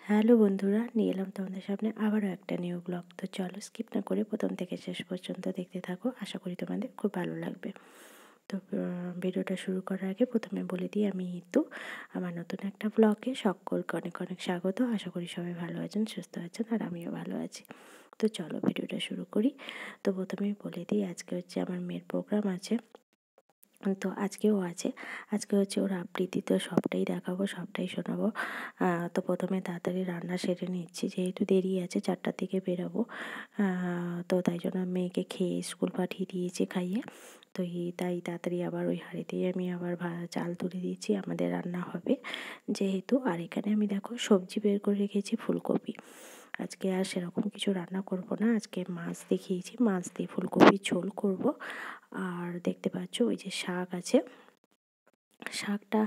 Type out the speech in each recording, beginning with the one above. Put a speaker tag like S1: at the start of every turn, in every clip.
S1: Hello বন্ধুরা, নিয়ে এলাম তোমাদের সামনে আবারও একটা নিউ ব্লগ। তো চলো স্কিপ না করে প্রথম থেকে শেষ পর্যন্ত দেখতে থাকো, আশা করি তোমাদের খুব ভালো লাগবে। তো ভিডিওটা শুরু করার আগে প্রথমে বলে দিই, আমি ইতু। আমার নতুন একটা ব্লগে সকলকে অনেক অনেক স্বাগত। আশা করি সবাই ভালো আছেন, সুস্থ আছেন, আর আমিও ভালো আছি। তো চলো ভিডিওটা শুরু করি। তো প্রথমেই বলে দিই, আজকে হচ্ছে আমার মেয়ের প্রোগ্রাম আছে। তো আজকেও আছে। আজকে হচ্ছে ওর আবৃত্তি, তো সবটাই দেখাবো, সবটাই শোনাবো। তো প্রথমে তাড়াতাড়ি রান্না সেরে নিচ্ছি, যেহেতু দেরি আছে, 4টার দিকে বেরোবো। তো তাই জন্য মেয়েকে খেয়ে স্কুল পাঠিয়ে দিয়েছি, খাইয়ে। তো তাই তাড়াতাড়ি আবার ওই হাঁড়িতেই আমি আবার চাল তুলে দিয়েছি, আমাদের রান্না হবে যেহেতু। আর এখানে আমি দেখো সবজি বের করে রেখেছি, ফুলকপি। আজকে আর সেরকম কিছু রান্না করব না, আজকে মাছ দেখিয়েছি, মাছ দিয়ে ফুলকপির ঝোল করব। আর দেখতে পাচ্ছ ওই যে শাক আছে, শাকটা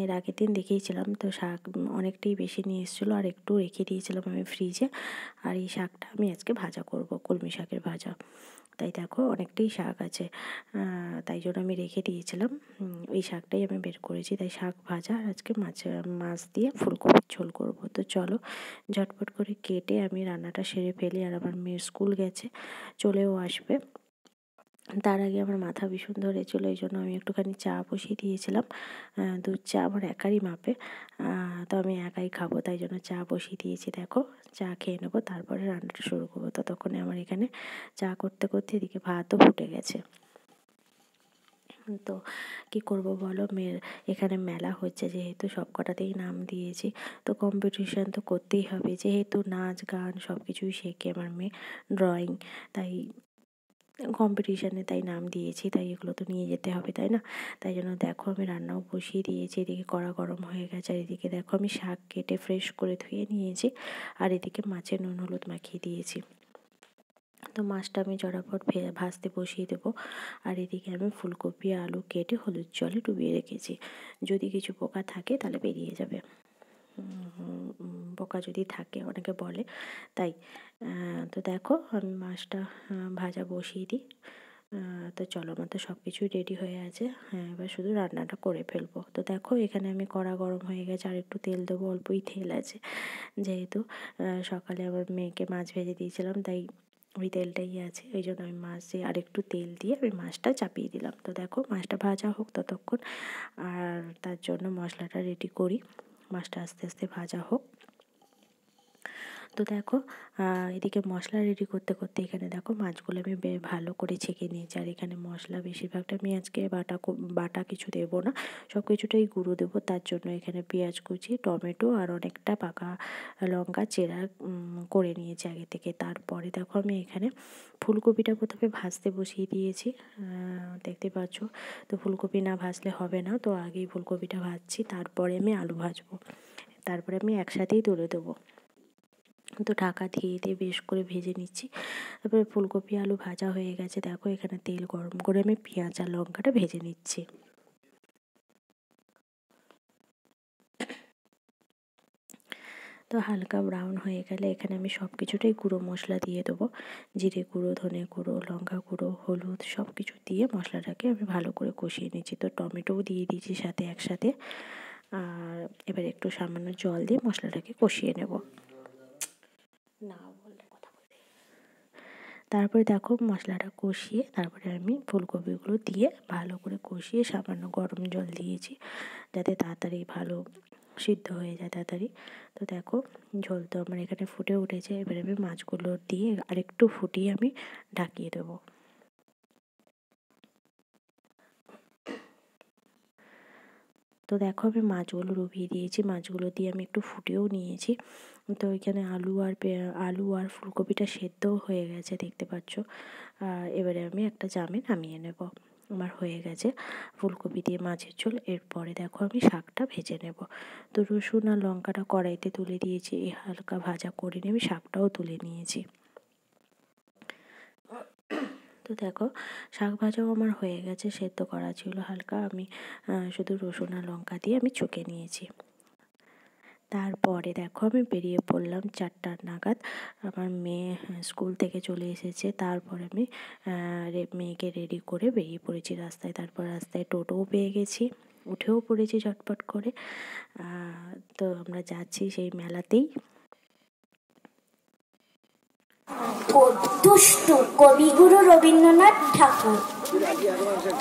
S1: এর আগের দিন দেখিয়েছিলাম। তো শাক অনেকটাই বেশি নিয়ে এসেছিলো, আর একটু রেখে দিয়েছিলাম আমি ফ্রিজে। আর এই শাকটা আমি আজকে ভাজা করব, কলমি শাকের ভাজা। তাই দেখো অনেকটাই শাক আছে, তাই জন্য আমি রেখে দিয়েছিলাম। এই শাকটাই আমি বের করেছি, তাই শাক ভাজা। আর আজকে মাছ দিয়ে ফুলকপির ঝোল করব। তো চলো ঝটপট করে কেটে আমি রান্নাটা সেরে ফেলি। আর আমার মেয়ের স্কুল গেছে, চলেও আসবে। তার আগে আমার মাথা ভীষণ ধরেছিল, এই জন্য আমি একটুখানি চা বসিয়ে দিয়েছিলাম। দুধ চা আমার একারই মাপে, তো আমি একাই খাবো, তাই জন্য চা বসিয়ে দিয়েছি। দেখো চা খেয়ে নেবো, তারপরে রান্নাটা শুরু করবো। ততক্ষণে আমার এখানে চা করতে করতে এদিকে ভাতও ফুটে গেছে। তো কী করব বলো, মেয়ের এখানে মেলা হচ্ছে যেহেতু, সব কটাতেই নাম দিয়েছি। তো কম্পিটিশান তো করতেই হবে, যেহেতু নাচ গান সব কিছুই শেখে আমার মেয়ে, ড্রয়িং, তাই কম্পিটিশানে তাই নাম দিয়েছি, তাই এগুলো তো নিয়ে যেতে হবে, তাই না? তাই জন্য দেখো আমি রান্নাও বসিয়ে দিয়েছি, এদিকে কড়া গরম হয়ে গেছে। আর এদিকে দেখো আমি শাক কেটে ফ্রেশ করে ধুয়ে নিয়েছি, আর এদিকে মাছে নুন হলুদ মাখিয়ে দিয়েছি। তো মাছটা আমি ঝটাফট ভাজতে বসিয়ে দেবো। আর এদিকে আমি ফুলকপি আলু কেটে হলুদ জলে ডুবিয়ে রেখেছি, যদি কিছু পোকা থাকে তাহলে বেরিয়ে যাবে। পোকা যদি থাকে অনেকে বলে, তাই। তো দেখো আমি মাছটা ভাজা বসিয়ে দিই। তো চলো, আমার তো সব কিছুই রেডি হয়ে আছে, হ্যাঁ এবার শুধু রান্নাটা করে ফেলবো। তো দেখো এখানে আমি কড়া গরম হয়ে গেছে, আর একটু তেল দেবো, অল্পই তেল আছে, যেহেতু সকালে আবার মেয়েকে মাছ ভেজে দিয়েছিলাম, তাই ওই তেলটাই আছে। ওই জন্য আমি মাছে আর একটু তেল দিয়ে আমি মাছটা চাপিয়ে দিলাম। তো দেখো মাছটা ভাজা হোক ততক্ষণ, আর তার জন্য মশলাটা রেডি করি। মাছটা আস্তে আস্তে ভাজা হোক। তো দেখো এদিকে মশলা রেডি করতে করতে এখানে দেখো মাছগুলো আমি ভালো করে ছেঁকে নিয়েছি। আর এখানে মশলা বেশিরভাগটা আমি আজকে বাটা কিছু দেবো না, সব কিছুটাই গুঁড়ো দেবো। তার জন্য এখানে পেঁয়াজ কুচি, টমেটো আর অনেকটা পাকা লঙ্কা চেরা করে নিয়েছি আগে থেকে। তারপরে দেখো আমি এখানে ফুলকপিটা প্রথমে ভাজতে বসিয়ে দিয়েছি, দেখতে পাচ্ছ। তো ফুলকপি না ভাজলে হবে না, তো আগেই ফুলকপিটা ভাজছি, তারপরে আমি আলু ভাজবো, তারপরে আমি একসাথেই তুলে দেবো। তো ঢাকা দিয়ে দিয়ে বেশ করে ভেজে নিচ্ছি। তারপরে ফুলকপি আলু ভাজা হয়ে গেছে, দেখো এখানে তেল গরম করে আমি পেঁয়াজ আর লঙ্কাটা ভেজে নিচ্ছি। তো হালকা ব্রাউন হয়ে গেলে এখানে আমি সব কিছুটাই গুঁড়ো মশলা দিয়ে দেবো, জিরে গুঁড়ো, ধনে গুঁড়ো, লঙ্কা গুঁড়ো, হলুদ, সব কিছু দিয়ে মশলাটাকে আমি ভালো করে কষিয়ে নিচ্ছি। তো টমেটোও দিয়ে দিয়েছি সাথে একসাথে। আর এবার একটু সামান্য জল দিয়ে মশলাটাকে কষিয়ে নেব। না বললে কথা বলতে। তারপরে দেখো মশলাটা কষিয়ে তারপরে আমি ফুলকপিগুলো দিয়ে ভালো করে কষিয়ে সামান্য গরম জল দিয়েছি, যাতে তাড়াতাড়ি ভালো সিদ্ধ হয়ে যায় তাড়াতাড়ি। তো দেখো ঝোল তো আমার এখানে ফুটে উঠেছে, এবারে আমি মাছগুলো দিয়ে আরেকটু ফুটিয়ে আমি ঢাকিয়ে দেবো। তো দেখো আমি মাছগুলো ডুবিয়ে দিয়েছি, মাছগুলো দিয়ে আমি একটু ফুটিয়েও নিয়েছি। তো এখানে আলু আর ফুলকপিটা সেদ্ধও হয়ে গেছে, দেখতে পাচ্ছ। এবারে আমি একটা জামে নামিয়ে নেব। আমার হয়ে গেছে ফুলকপি দিয়ে মাছের ঝোল। এরপরে দেখো আমি শাকটা ভেজে নেব। তো রসুন আর লঙ্কাটা কড়াইতে তুলে দিয়েছি, এই হালকা ভাজা করে নিয়ে আমি শাকটাও তুলে নিয়েছি। তো দেখো শাক ভাজাও আমার হয়ে গেছে, সেদ্ধ করা ছিল হালকা, আমি শুধু রসুন আর লঙ্কা দিয়ে আমি চুকে নিয়েছি। তারপরে দেখো আমি বেরিয়ে পড়লাম 4টা নাগাদ। আমার মেয়ে স্কুল থেকে চলে এসেছে, তারপরে আমি মেয়েকে রেডি করে বেরিয়ে পড়েছি রাস্তায়। তারপর রাস্তায় টোটোও পেয়ে গেছি, উঠেও পড়েছি ঝটপট করে। তো আমরা যাচ্ছি সেই মেলাতেই।
S2: দুষ্টু কবিগুরু রবীন্দ্রনাথ ঠাকুর।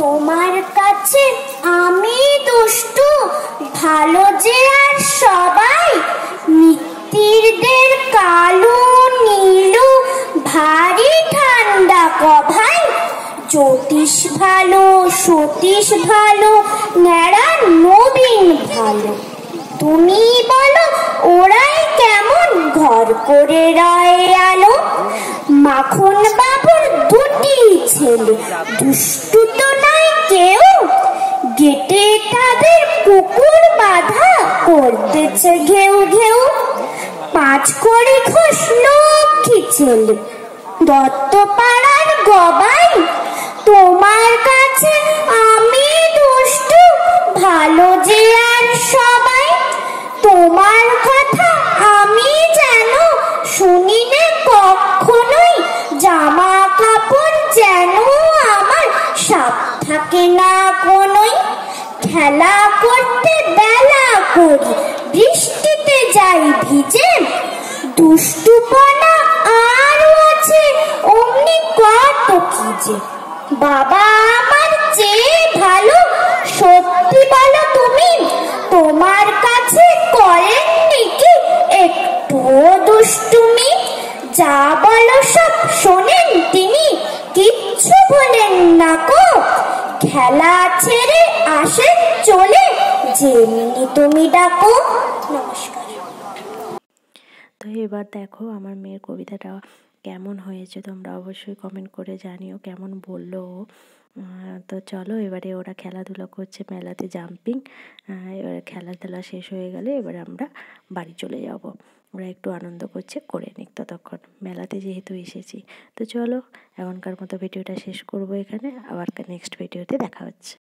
S2: তোমার কাছে আমি দুষ্টু, ভালো যে আর সবাই, মিত্তিরদের কালো নীলু ভারী ঠান্ডা কভাই, জ্যোতিষ ভালো সতীশ ভালো, ন্যাড়া নবীন ভালো, তুমি বলো ওরাই কেমন ঘর করে রয় আলো। মাখন বাবুর দুটি ছেলে, দুষ্টু তো নাই কেউ, গেটে তাদের পুকুর বাঁধা করতেছে ঘেউ ঘেউ। 5 করে ঘোষ লক্ষ্মী ছেলে, দত্তপাড়ার গবাই, তোমার কাছে আমি দুষ্টু, ভালো যে আর সবাই, তোমার কথা আমি যেন শুনি না কখনোই, জামা কাপড় যেন আমার সাপ থাকে না কোনোই, খেলা করতে বেলা করি বৃষ্টিতে যাই ভিজে, দুষ্টুপনা আরও আছে অমনি কত কি যে। বাবা আমার চেয়ে ভালো, সত্যি বলো তুমি, তোমার কাছে করেননি কি একটুও দুষ্টুমি? যা বলো সব শোনেন তিনি, কিচ্ছু বলেন না কো, খেলা ছেড়ে আসেন চলে যেমনি তুমি ডাকো। নমস্কার।
S1: তো এবার দেখো আমার মেয়ের কবিতাটা কেমন হয়েছে, তোমরা অবশ্যই কমেন্ট করে জানিও কেমন বললো ও। তো চলো, এবারে ওরা খেলাধুলা করছে মেলাতে, জাম্পিং। এবারে খেলাধুলা শেষ হয়ে গেলে এবারে আমরা বাড়ি চলে যাব। ওরা একটু আনন্দ করছে, করে নিক ততক্ষণ, মেলাতে যেহেতু এসেছি। তো চলো, এখনকার মতো ভিডিওটা শেষ করবো এখানে, আবার নেক্সট ভিডিওতে দেখা হচ্ছে।